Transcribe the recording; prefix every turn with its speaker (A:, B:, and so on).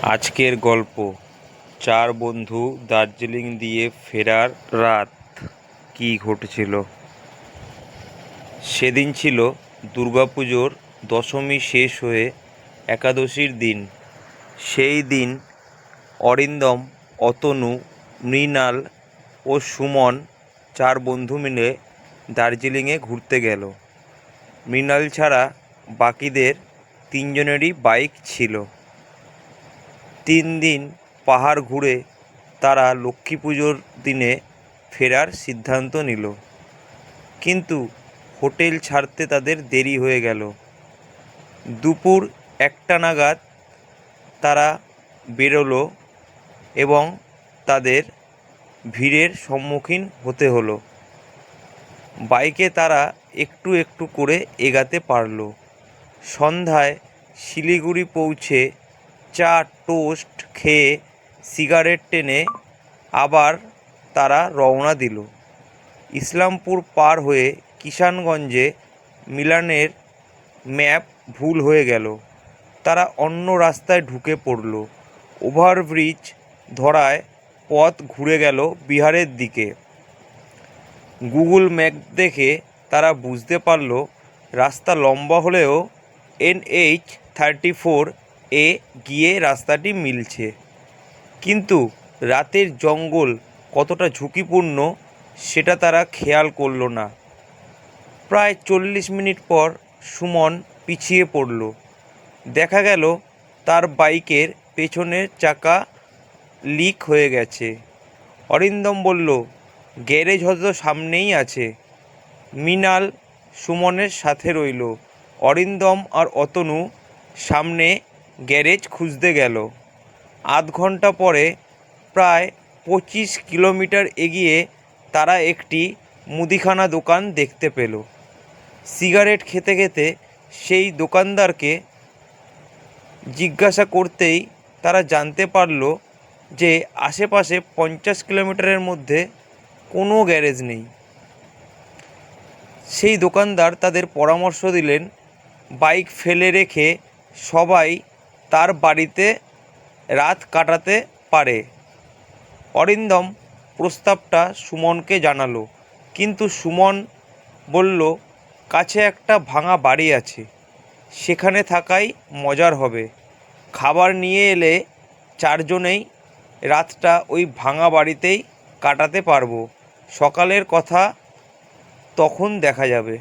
A: আজকের গল্প, চার বন্ধু দার্জিলিং দিয়ে ফেরার রাত। কী ঘটেছিল? সেদিন ছিল দুর্গাপুজোর দশমী শেষ হয়ে একাদশীর দিন। সেই দিন অরিন্দম, অতনু, মৃণাল ও সুমন চার বন্ধু মিলে দার্জিলিংয়ে ঘুরতে গেল। মৃণাল ছাড়া বাকিদের তিনজনেরই বাইক ছিল। 3 দিন পাহাড় ঘুরে তারা লক্ষ্মী পুজোর দিনে ফেরার সিদ্ধান্ত নিল। কিন্তু হোটেল ছাড়তে তাদের দেরি হয়ে গেল। দুপুর 1টা নাগাদ তারা বেরোলো এবং তাদের ভিড়ের সম্মুখীন হতে হলো। বাইকে তারা একটু একটু করে এগাতে পারল। সন্ধ্যায় শিলিগুড়ি পৌঁছে চা টোস্ট খেয়ে সিগারেট টেনে আবার তারা রওনা দিল। ইসলামপুর পার হয়ে কিষানগঞ্জে মিলানের ম্যাপ ভুল হয়ে গেল। তারা অন্য রাস্তায় ঢুকে পড়ল। ওভারব্রিজ ধরায় পথ ঘুরে গেল বিহারের দিকে। গুগল ম্যাপ দেখে তারা বুঝতে পারল রাস্তা লম্বা হলেও NH-34 এ গিয়ে রাস্তাটি মিলছে। কিন্তু রাতের জঙ্গল কতটা ঝুঁকিপূর্ণ সেটা তারা খেয়াল করল না। প্রায় 40 মিনিট পর সুমন পিছিয়ে পড়ল। দেখা গেল তার বাইকের পেছনের চাকা লিক হয়ে গেছে। অরিন্দম বলল, গ্যারেজ হয়তো সামনেই আছে। মৃণাল সুমনের সাথে রইল। অরিন্দম আর অতনু সামনে গ্যারেজ খুঁজতে গেল। আধ ঘন্টা পরে প্রায় 25 কিলোমিটার এগিয়ে তারা একটি মুদিখানা দোকান দেখতে পেল। সিগারেট খেতে খেতে সেই দোকানদারকে জিজ্ঞাসা করতেই তারা জানতে পারল যে আশেপাশে 50 কিলোমিটারের মধ্যে কোনো গ্যারেজ নেই। সেই দোকানদার তাদের পরামর্শ দিলেন বাইক ফেলে রেখে সবাই তার বাড়িতে রাত কাটাতে পারে। অরিন্দম প্রস্তাবটা সুমনকে জানালো, কিন্তু সুমন বলল, কাছে একটা ভাঙা বাড়ি আছে, সেখানে থাকাই মজার হবে। খাবার নিয়ে এলে চারজনেই রাতটা ওই ভাঙা বাড়িতেই কাটাতে পারবো। সকালের কথা তখন দেখা যাবে।